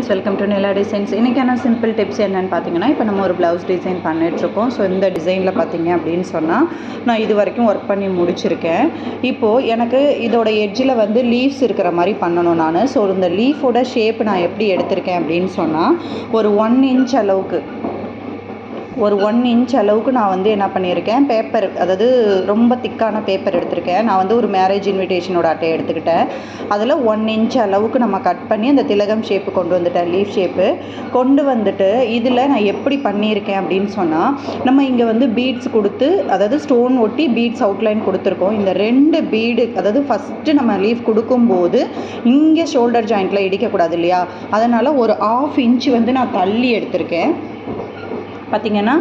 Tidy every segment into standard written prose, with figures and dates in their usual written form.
Friends, welcome to Nila designs. இன்றைக்கான simple tips என்னென்னு பார்த்தீங்கன்னா, இப்போ நம்ம ஒரு ப்ளவுஸ் டிசைன் பண்ணிகிட்ருக்கோம். ஸோ இந்த டிசைனில் பார்த்தீங்க அப்படின்னு சொன்னால், நான் இது வரைக்கும் ஒர்க் பண்ணி முடிச்சிருக்கேன். இப்போது எனக்கு இதோட எட்ஜில் வந்து லீவ்ஸ் இருக்கிற மாதிரி பண்ணணும் நான். ஸோ இந்த லீஃபோட ஷேப் நான் எப்படி எடுத்திருக்கேன் அப்படின்னு சொன்னால், ஒரு 1 இன்ச் அளவுக்கு ஒரு 1 இன்ச் அளவுக்கு நான் வந்து என்ன பண்ணியிருக்கேன், பேப்பர், அதாவது ரொம்ப திக்கான பேப்பர் எடுத்திருக்கேன். நான் வந்து ஒரு மேரேஜ் இன்விடேஷனோட அட்டை எடுத்துக்கிட்டேன். அதில் 1 இன்ச் அளவுக்கு நம்ம கட் பண்ணி அந்த திலகம் ஷேப்பு கொண்டு வந்துட்டேன், லீஃப் ஷேப்பு கொண்டு வந்துட்டு இதில் நான் எப்படி பண்ணியிருக்கேன் அப்படின்னு சொன்னால், நம்ம இங்கே வந்து பீட்ஸ் கொடுத்து, அதாவது ஸ்டோன் ஒட்டி பீட்ஸ் அவுட்லைன் கொடுத்துருக்கோம். இந்த 2 பீடு, அதாவது ஃபஸ்ட்டு நம்ம லீஃப் கொடுக்கும்போது இங்கே ஷோல்டர் ஜாயிண்ட்டில் இடிக்கக்கூடாது இல்லையா, அதனால் ஒரு 1/2 இன்ச் வந்து நான் தள்ளி எடுத்திருக்கேன். பார்த்திங்கன்னா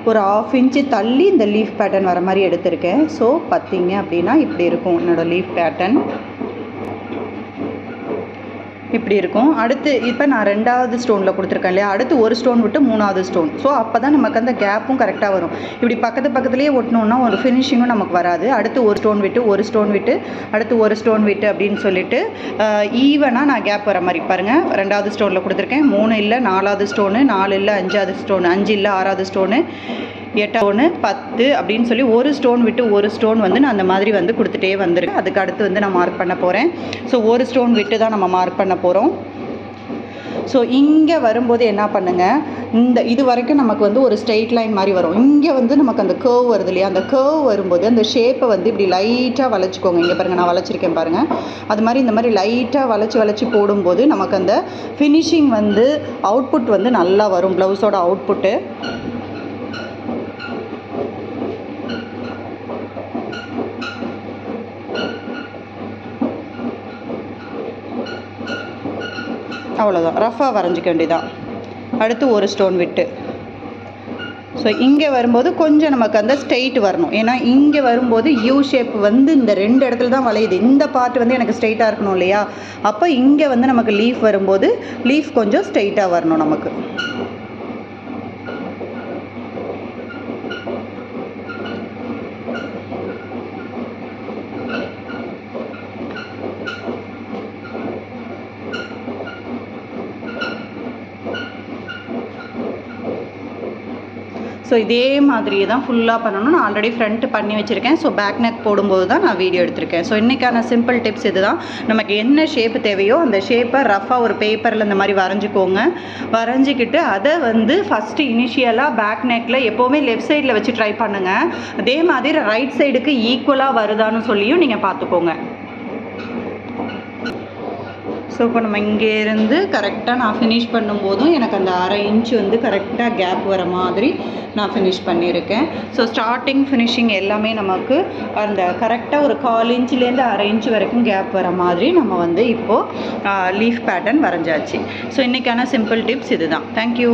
ஒரு 1/2 இன்ச்சு தள்ளி இந்த லீஃப் பேட்டர்ன் வர மாதிரி எடுத்திருக்கேன். ஸோ பார்த்திங்க அப்படின்னா இப்படி இருக்கும் என்னோடய லீஃப் பேட்டர்ன், இப்படி இருக்கும். அடுத்து இப்போ நான் 2வது ஸ்டோனில் கொடுத்துருக்கேன் இல்லையா, அடுத்து ஒரு ஸ்டோன் விட்டு 3வது ஸ்டோன். ஸோ அப்போ தான் நமக்கு அந்த கேப்பும் கரெக்டாக வரும். இப்படி பக்கத்துலேயே ஒட்டினோன்னா ஒரு ஃபினிஷிங்கும் நமக்கு வராது. அடுத்து ஒரு ஸ்டோன் விட்டு, ஒரு ஸ்டோன் விட்டு, அடுத்து ஒரு ஸ்டோன் விட்டு அப்படின்னு சொல்லிட்டு ஈவனாக நான் கேப் வர மாதிரி பாருங்கள். 2வது ஸ்டோனில் கொடுத்துருக்கேன், 3 இல்லை 4வது ஸ்டோனு, 4 இல்லை 5வது ஸ்டோனு, 5 இல்லை 6வது ஸ்டோனு, 8 10 அப்படின்னு சொல்லி ஒரு ஸ்டோன் விட்டு ஒரு ஸ்டோன் வந்து நான் அந்த மாதிரி வந்து கொடுத்துட்டே வந்துருக்கேன். அதுக்கு அடுத்து வந்து நான் மார்க் பண்ண போகிறேன். ஸோ ஒரு ஸ்டோன் விட்டு தான் நம்ம மார்க் பண்ண போகிறோம். ஸோ இங்கே வரும்போது என்ன பண்ணுங்கள், இது வரைக்கும் நமக்கு வந்து ஒரு ஸ்ட்ரெயிட் லைன் மாதிரி வரும். இங்கே வந்து நமக்கு அந்த கர்வ் வருது இல்லையா, அந்த கர்வ் வரும்போது அந்த ஷேப்பை வந்து இப்படி லைட்டாக வளைச்சிக்கோங்க. இங்கே பாருங்கள், நான் வளைச்சிருக்கேன் பாருங்கள். அது மாதிரி இந்த மாதிரி லைட்டாக வளைச்சி போடும்போது நமக்கு அந்த ஃபினிஷிங் வந்து அவுட்புட் வந்து நல்லா வரும், ப்ளவுஸோட அவுட்புட்டு. அவ்வளோதான், ரஃபாக வரைஞ்சிக்க வேண்டியதான். அடுத்து ஒரு ஸ்டோன் விட்டு. ஸோ இங்கே வரும்போது கொஞ்சம் நமக்கு அந்த ஸ்ட்ரெயிட் வரணும். ஏன்னா இங்கே வரும்போது யூ ஷேப் வந்து இந்த 2 இடத்துல தான் வளையுது. இந்த பார்ட் வந்து எனக்கு ஸ்ட்ரெயிட்டாக இருக்கணும் இல்லையா, அப்போ இங்கே வந்து நமக்கு லீஃப் வரும்போது லீஃப் கொஞ்சம் ஸ்ட்ரெயிட்டாக வரணும் நமக்கு. ஸோ இதே மாதிரியே தான் ஃபுல்லாக பண்ணணும். நான் ஆல்ரெடி ஃப்ரண்ட் பண்ணி வச்சுருக்கேன். ஸோ பேக் நெக் போடும்போது தான் நான் வீடியோ எடுத்திருக்கேன். ஸோ இன்றைக்கான சிம்பிள் டிப்ஸ் இது தான். நமக்கு என்ன ஷேப்பு தேவையோ அந்த ஷேப்பை ரஃபாக ஒரு பேப்பரில் இந்த மாதிரி வரைஞ்சிக்கோங்க. வரைஞ்சிக்கிட்டு அதை வந்து ஃபஸ்ட்டு இனிஷியலாக பேக் நெக்கில் எப்போவுமே லெஃப்ட் சைடில் வச்சு ட்ரை பண்ணுங்கள். அதே மாதிரி ரைட் சைடுக்கு ஈக்குவலாக வருதான்னு சொல்லியும் நீங்கள் பார்த்துக்கோங்க. ஸோ இப்போ நம்ம இங்கேருந்து கரெக்டாக நான் ஃபினிஷ் பண்ணும்போதும் எனக்கு அந்த 1/2 இன்ச் வந்து கரெக்டாக கேப் வர மாதிரி நான் ஃபினிஷ் பண்ணியிருக்கேன். ஸோ ஸ்டார்டிங் ஃபினிஷிங் எல்லாமே நமக்கு அந்த கரெக்டாக ஒரு 1/4 இன்ச்லேருந்து 1/2 இன்ச் வரைக்கும் கேப் வர மாதிரி நம்ம வந்து இப்போது லீஃப் பேட்டர்ன் வரைஞ்சாச்சு. ஸோ இன்றைக்கான சிம்பிள் டிப்ஸ் இது தான். தேங்க்யூ.